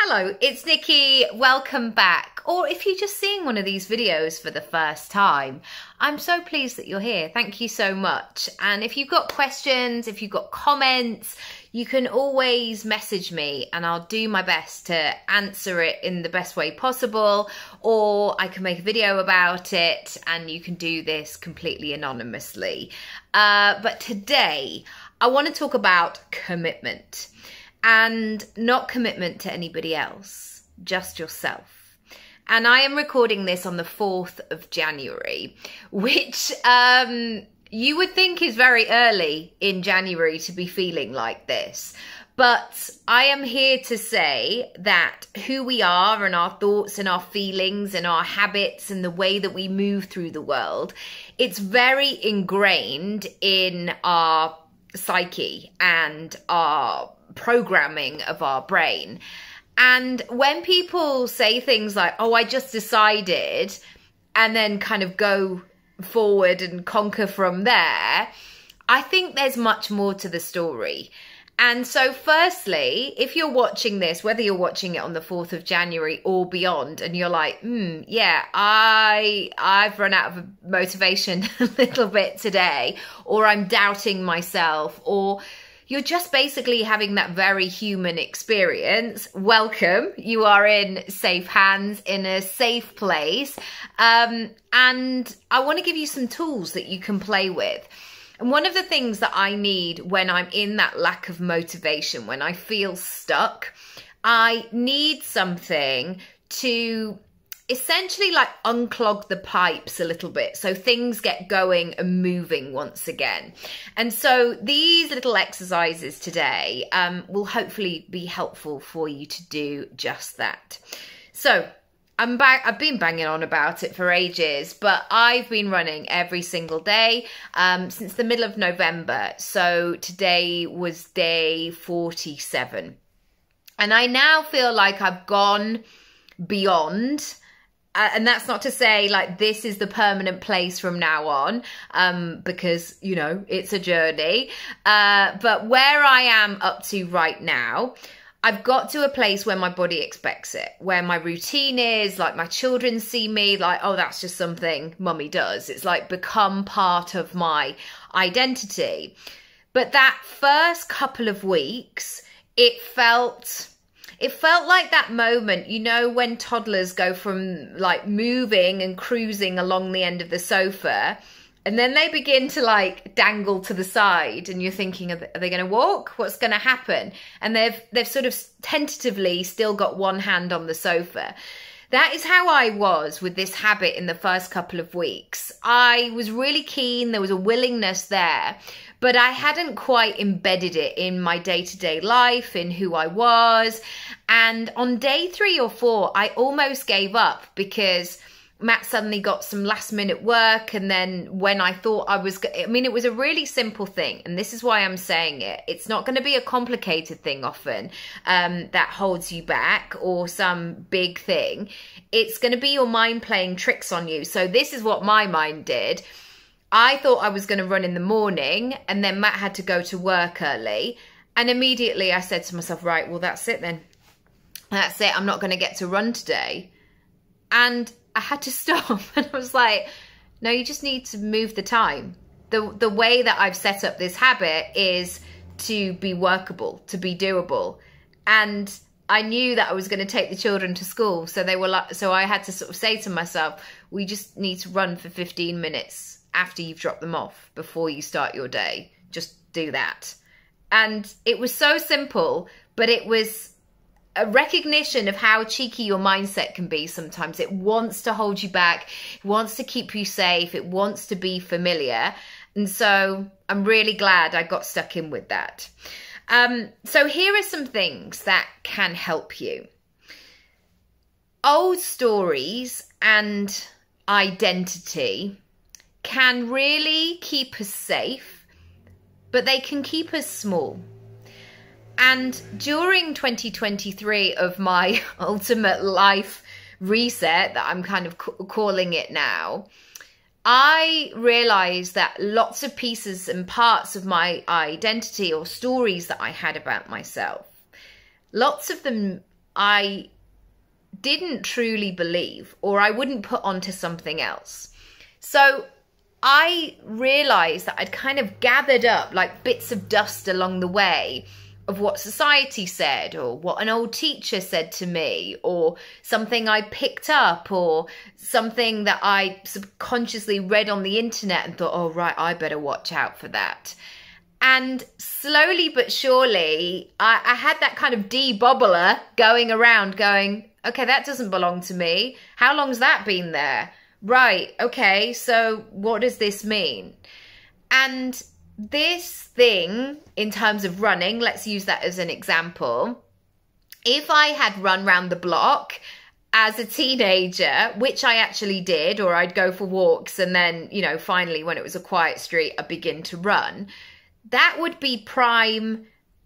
Hello, it's Nikki. Welcome back. Or if you're just seeing one of these videos for the first time, I'm so pleased that you're here. Thank you so much. And if you've got questions, if you've got comments, you can always message me and I'll do my best to answer it in the best way possible, or I can make a video about it and you can do this completely anonymously. But today I want to talk about commitment. And not commitment to anybody else, just yourself. And I am recording this on the 4th of January, which you would think is very early in January to be feeling like this. But I am here to say that who we are and our thoughts and our feelings and our habits and the way that we move through the world, it's very ingrained in our psyche and our programming of our brain. And when people say things like, oh, I just decided, and then kind of go forward and conquer from there, I think there's much more to the story. And so firstly, if you're watching this, whether you're watching it on the 4th of January or beyond, and you're like, yeah, I've run out of motivation a little bit today, or I'm doubting myself, or you're just basically having that very human experience, welcome. You are in safe hands, in a safe place. And I want to give you some tools that you can play with. And one of the things that I need when I'm in that lack of motivation, when I feel stuck, I need something to essentially like unclog the pipes a little bit so things get going and moving once again. And so these little exercises today will hopefully be helpful for you to do just that. So I'm back. I've been banging on about it for ages, but I've been running every single day since the middle of November. So today was day 47. And I now feel like I've gone beyond. And that's not to say like this is the permanent place from now on, because, you know, it's a journey. But where I am up to right now, I've got to a place where my body expects it, where my routine is, like my children see me, like, oh, that's just something mummy does. It's like become part of my identity. But that first couple of weeks, it felt like that moment, you know, when toddlers go from like moving and cruising along the end of the sofa, and then they begin to like dangle to the side and you're thinking, are they going to walk? What's going to happen? And they've sort of tentatively still got one hand on the sofa. That is how I was with this habit in the first couple of weeks. I was really keen. There was a willingness there, but I hadn't quite embedded it in my day-to-day life, in who I was. And on day 3 or 4, I almost gave up because Matt suddenly got some last minute work. And then when I thought it was a really simple thing. And this is why I'm saying it. It's not going to be a complicated thing often that holds you back or some big thing. It's going to be your mind playing tricks on you. So this is what my mind did. I thought I was going to run in the morning and then Matt had to go to work early. And immediately I said to myself, right, well, that's it then. That's it. I'm not going to get to run today. And I had to stop and I was like, no, you just need to move the time. The way that I've set up this habit is to be workable, to be doable. And I knew that I was going to take the children to school. So I had to sort of say to myself, we just need to run for 15 minutes after you've dropped them off before you start your day. Just do that. And it was so simple, but it was a recognition of how cheeky your mindset can be sometimes. It wants to hold you back. It wants to keep you safe. It wants to be familiar. And so I'm really glad I got stuck in with that. So here are some things that can help you. Old stories and identity can really keep us safe, but they can keep us small. And during 2023 of my ultimate life reset that I'm kind of calling it now, I realized that lots of pieces and parts of my identity or stories that I had about myself, lots of them I didn't truly believe, or I wouldn't put onto something else. So I realized that I'd kind of gathered up like bits of dust along the way of what society said, or what an old teacher said to me, or something I picked up, or something that I subconsciously read on the internet and thought, oh, right, I better watch out for that. And slowly but surely, I had that kind of de-bobbler going around going, okay, that doesn't belong to me. How long's that been there? Right, okay, so what does this mean? And this thing, in terms of running, let's use that as an example. If I had run round the block as a teenager, which I actually did, or I'd go for walks and then, you know, finally when it was a quiet street, I'd begin to run, that would be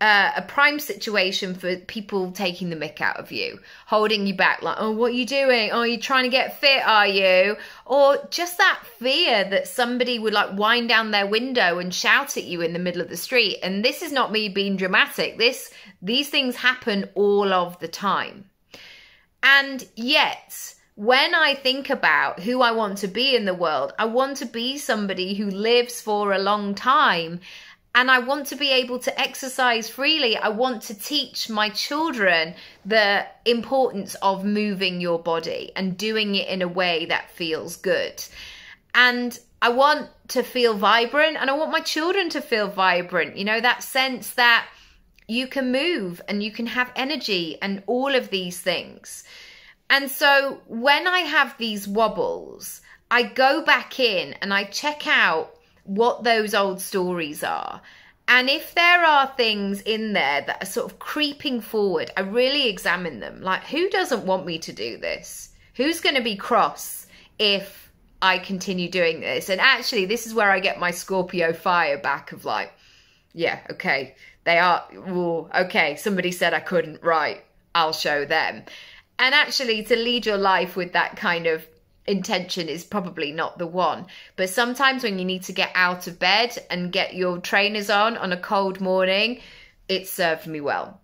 a prime situation for people taking the mick out of you, holding you back like, oh, what are you doing? Oh, you're trying to get fit, are you? Or just that fear that somebody would like wind down their window and shout at you in the middle of the street. And this is not me being dramatic. These things happen all of the time. And yet, when I think about who I want to be in the world, I want to be somebody who lives for a long time. And I want to be able to exercise freely. I want to teach my children the importance of moving your body and doing it in a way that feels good. And I want to feel vibrant, and I want my children to feel vibrant. You know, that sense that you can move and you can have energy and all of these things. And so when I have these wobbles, I go back in and I check out what those old stories are. And if there are things in there that are sort of creeping forward, I really examine them. Like, who doesn't want me to do this? Who's going to be cross if I continue doing this? And actually, this is where I get my Scorpio fire back of like, yeah, okay, they are, ooh, okay, somebody said I couldn't, right, I'll show them. And actually, to lead your life with that kind of intention is probably not the one. But sometimes when you need to get out of bed and get your trainers on a cold morning, it served me well.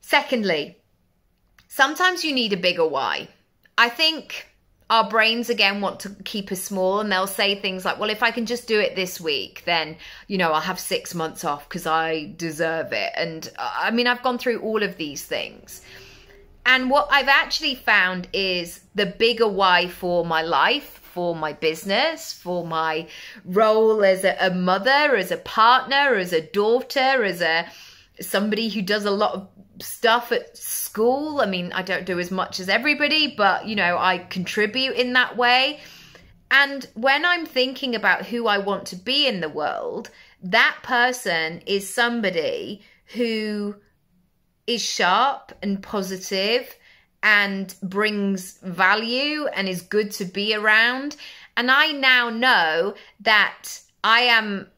Secondly, sometimes you need a bigger why. I think our brains, again, want to keep us small, and they'll say things like, well, if I can just do it this week, then, you know, I'll have 6 months off because I deserve it. And I mean, I've gone through all of these things. And what I've actually found is the bigger why for my life, for my business, for my role as a mother, as a partner, as a daughter, as somebody who does a lot of stuff at school. I mean, I don't do as much as everybody, but, you know, I contribute in that way. And when I'm thinking about who I want to be in the world, that person is somebody who is sharp and positive and brings value and is good to be around. And I now know that I am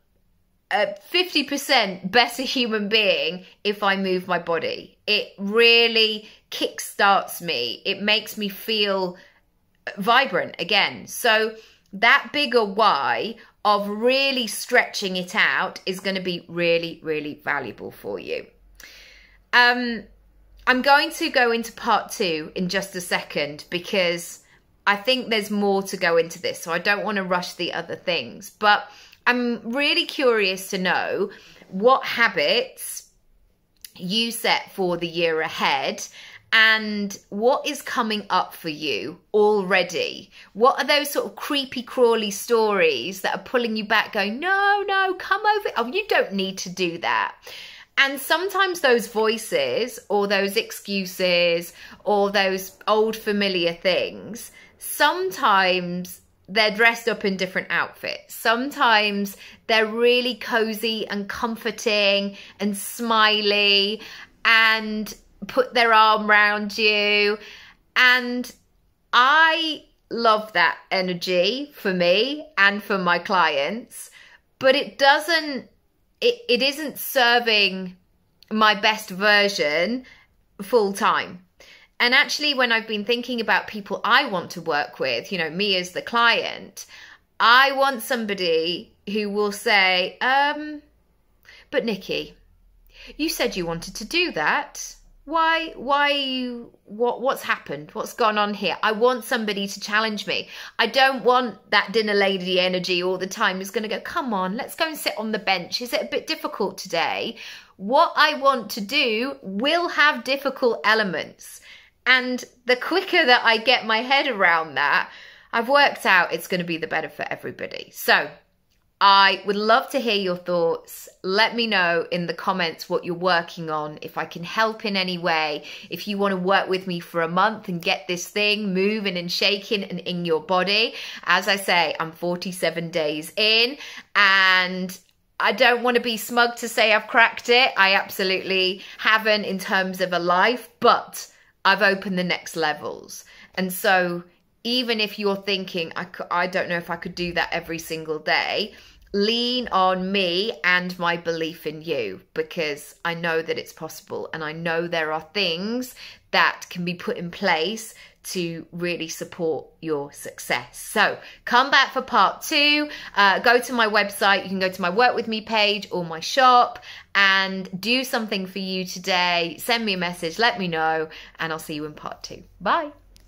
a 50% better human being if I move my body. It really kickstarts me. It makes me feel vibrant again. So that bigger why of really stretching it out is going to be really, really valuable for you. I'm going to go into part 2 in just a second because I think there's more to go into this, so I don't want to rush the other things. But I'm really curious to know what habits you set for the year ahead and what is coming up for you already. What are those sort of creepy crawly stories that are pulling you back going, no, come over. Oh, you don't need to do that. And sometimes those voices or those excuses or those old familiar things, sometimes they're dressed up in different outfits. Sometimes they're really cozy and comforting and smiley and put their arm around you. And I love that energy for me and for my clients, but it isn't serving my best version full time. And actually, when I've been thinking about people I want to work with, you know, me as the client, I want somebody who will say, but Nicky, you said you wanted to do that. what's happened? What's gone on here? I want somebody to challenge me. I don't want that dinner lady energy all the time who's going to go, come on, let's go and sit on the bench. Is it a bit difficult today? What I want to do will have difficult elements. And the quicker that I get my head around that, I've worked out it's going to be the better for everybody. So I would love to hear your thoughts. Let me know in the comments what you're working on, if I can help in any way, if you want to work with me for a month and get this thing moving and shaking and in your body. As I say, I'm 47 days in, and I don't want to be smug to say I've cracked it. I absolutely haven't in terms of a life, but I've opened the next levels. And so even if you're thinking, I don't know if I could do that every single day, lean on me and my belief in you, because I know that it's possible, and I know there are things that can be put in place to really support your success. So come back for part 2. Go to my website. You can go to my Work With Me page or my shop and do something for you today. Send me a message, let me know, and I'll see you in part 2. Bye.